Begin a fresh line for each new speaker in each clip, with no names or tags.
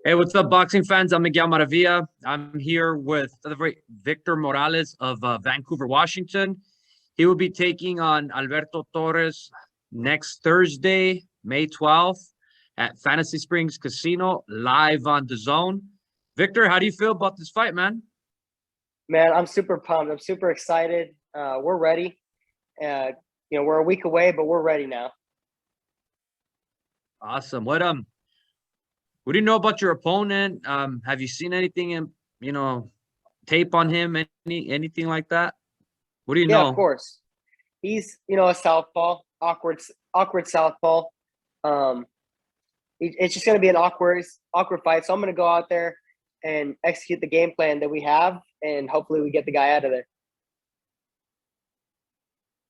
Hey, what's up, boxing fans? I'm Miguel Maravilla. I'm here with the great Victor Morales of Vancouver, Washington. He will be taking on Alberto Torres next Thursday, May 12th at Fantasy Springs Casino, live on the Zone. Victor, how do you feel about this fight, man?
Man, I'm super pumped. I'm super excited. We're ready. Uh, we're a week away, but we're ready now.
Awesome. What do you know about your opponent? Have you seen anything in, you know, tape on him, anything like that? What do you
Yeah, of
know?
course. He's a southpaw, awkward southpaw. Um, it's just going to be an awkward fight. So I'm going to go out there and execute the game plan that we have, and hopefully we get the guy out of there.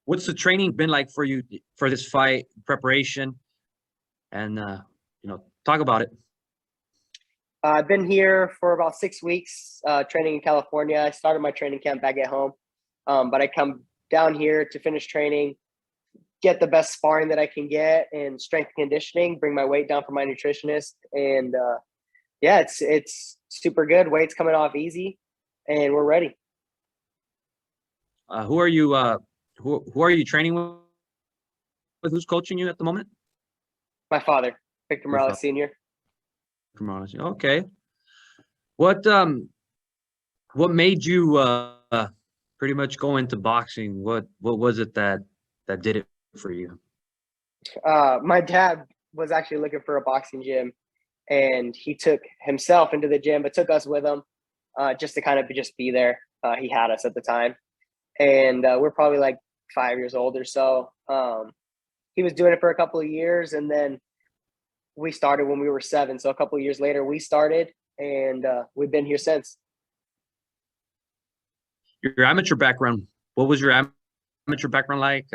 What's the training been like for you for this fight preparation? And talk about it.
I've been here for about 6 weeks, training in California. I started my training camp back at home, but I come down here to finish training, get the best sparring that I can get, and strength and conditioning. Bring my weight down for my nutritionist, and yeah, it's super good. Weight's coming off easy, and we're ready.
Who are you? Who are you training with? Who's coaching you at the moment?
My father, Victor
Your
Morales
father,
Sr.
Okay. What what made you pretty much go into boxing? What was it that did it for you?
My dad was actually looking for a boxing gym, and he took himself into the gym, but took us with him, just to kind of just be there. He had us at the time, and we're probably like 5 years old or so. He was doing it for a couple of years, and then we started when we were 7. So a couple of years later, we started, and we've been here since.
Your amateur background. What was your amateur background like?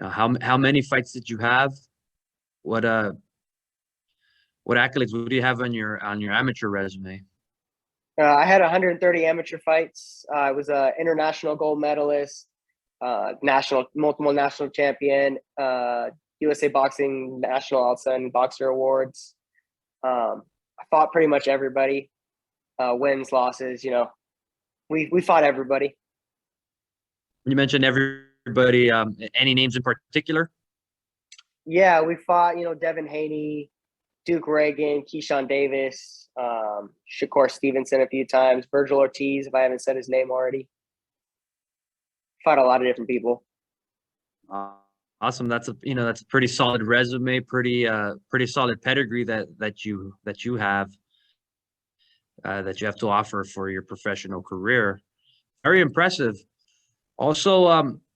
How many fights did you have? What what accolades would you have on your amateur resume?
I had 130 amateur fights. I was an international gold medalist, multiple national champion, USA Boxing National Outstanding Boxer Awards. I fought pretty much everybody. Wins, losses, we fought everybody.
You mentioned everybody. Any names in particular?
Yeah, we fought, Devin Haney, Duke Reagan, Keyshawn Davis, Shakur Stevenson a few times, Virgil Ortiz, if I haven't said his name already. Fought a lot of different people.
Awesome. That's a pretty solid resume, pretty solid pedigree that you have to offer for your professional career. Very impressive. Also,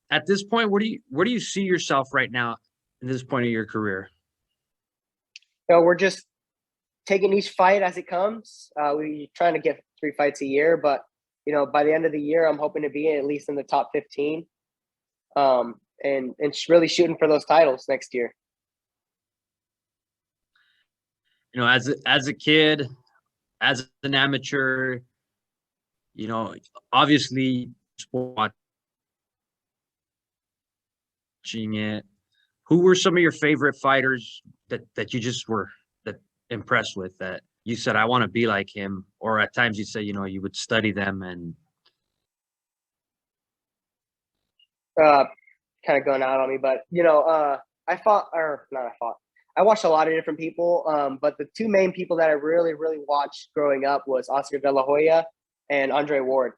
at this point, where do you see yourself right now in this point of your career?
We're just taking each fight as it comes. We're trying to get 3 fights a year, but by the end of the year, I'm hoping to be at least in the top 15, and really shooting for those titles next year.
As a kid, as an amateur, obviously watching it. Who were some of your favorite fighters that you just were that impressed with, that you said, I want to be like him? Or at times you say, you would study them and
kind of going out on me, but I watched a lot of different people, but the 2 main people that I really, really watched growing up was Oscar De La Hoya and Andre Ward.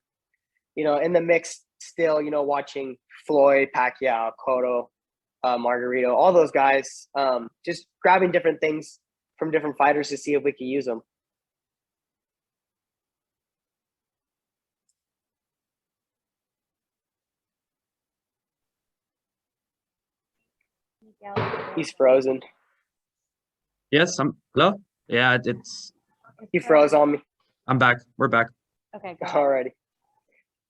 In the mix still, watching Floyd, Pacquiao, Cotto, Margarito, all those guys, just grabbing different things from different fighters to see if we could use them. He's frozen.
yes, hello. Yeah,
He froze on me.
I'm back. We're back.
Okay, go ahead.
Alrighty.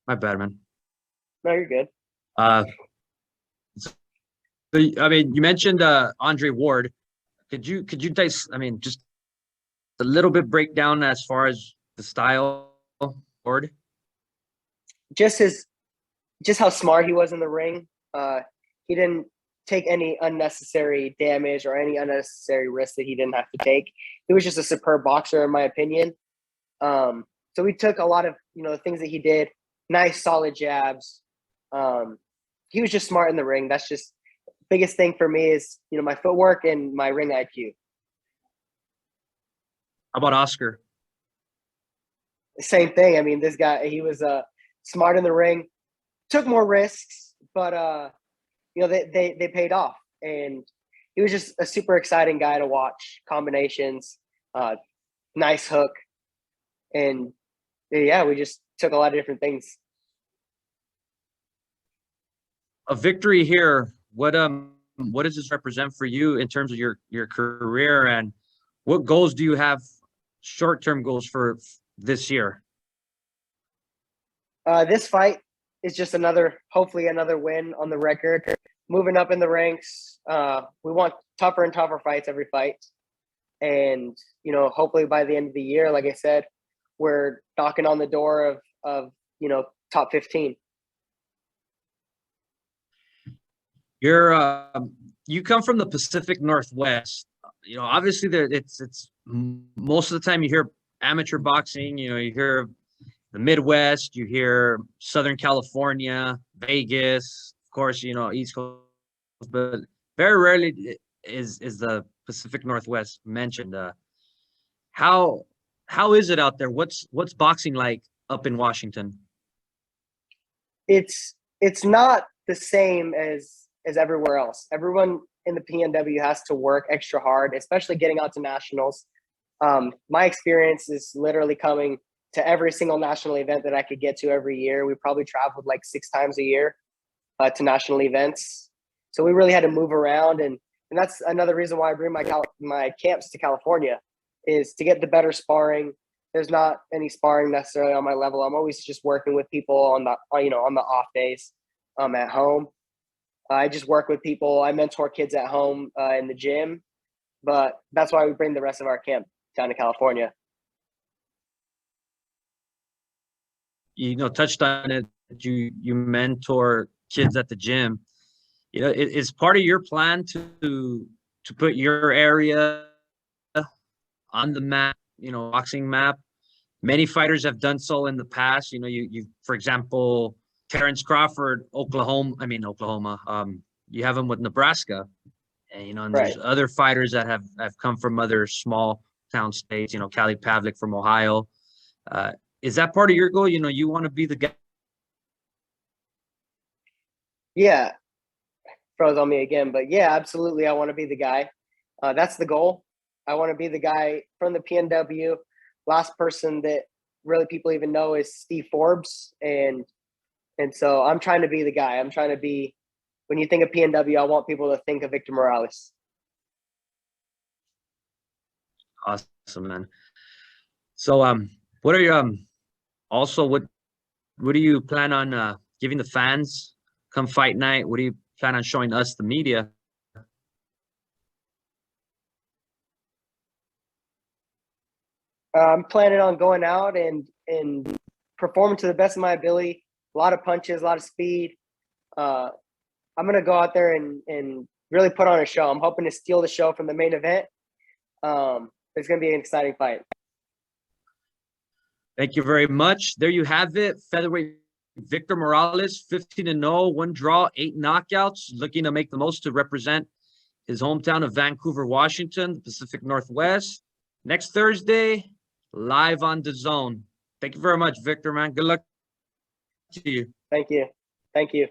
My bad, man.
No, you're good.
So, you mentioned Andre Ward. Could you just a little bit breakdown as far as the style Ward?
Just how smart he was in the ring. He didn't take any unnecessary damage or any unnecessary risk that he didn't have to take. He was just a superb boxer, in my opinion. So we took a lot of, the things that he did, nice, solid jabs. He was just smart in the ring. That's just biggest thing for me is, my footwork and my ring IQ.
How about Oscar?
Same thing. I mean, this guy, he was smart in the ring, took more risks, but they paid off. And he was just a super exciting guy to watch. Combinations, nice hook, and yeah, we just took a lot of different things.
A victory here, what does this represent for you in terms of your career, and what goals do you have, short-term goals for this year?
This fight is just hopefully another win on the record. Moving up in the ranks, we want tougher and tougher fights every fight. And, hopefully by the end of the year, like I said, we're knocking on the door of top 15.
You come from the Pacific Northwest. Obviously it's most of the time you hear amateur boxing, you hear the Midwest, you hear Southern California, Vegas, of course, East Coast, but very rarely is the Pacific Northwest mentioned. How is it out there? What's boxing like up in Washington?
It's not the same as everywhere else. Everyone in the PNW has to work extra hard, especially getting out to nationals. My experience is literally coming to every single national event that I could get to every year. We probably traveled like 6 times a year to national events. So we really had to move around. And that's another reason why I bring my camps to California, is to get the better sparring. There's not any sparring necessarily on my level. I'm always just working with people on the off days at home. I just work with people. I mentor kids at home in the gym, but that's why we bring the rest of our camp down to California.
Touched on it. You mentor kids at the gym. Is part of your plan to put your area on the map, boxing map. Many fighters have done so in the past. You for example, Terrence Crawford, Oklahoma. You have him with Nebraska, and and
Right.
There's other fighters that have come from other small town states. Kali Pavlik from Ohio. Is that part of your goal? You want to be the guy?
Yeah, froze on me again, but yeah, absolutely. I want to be the guy. That's the goal. I want to be the guy from the PNW. Last person that really people even know is Steve Forbes, and so I'm trying to be the guy. I'm trying to be. When you think of PNW, I want people to think of Victor Morales.
Awesome, man. So, what are you also what do you plan on giving the fans come fight night? What do you plan on showing us, the media?
I'm planning on going out and performing to the best of my ability. A lot of punches, a lot of speed. I'm going to go out there and really put on a show. I'm hoping to steal the show from the main event. It's going to be an exciting fight.
Thank you very much. There you have it. Featherweight Victor Morales, 15-0, 1 draw, 8 knockouts, looking to make the most to represent his hometown of Vancouver, Washington, the Pacific Northwest. Next Thursday, live on DAZN. Thank you very much, Victor, man. Good luck to you.
Thank you. Thank you.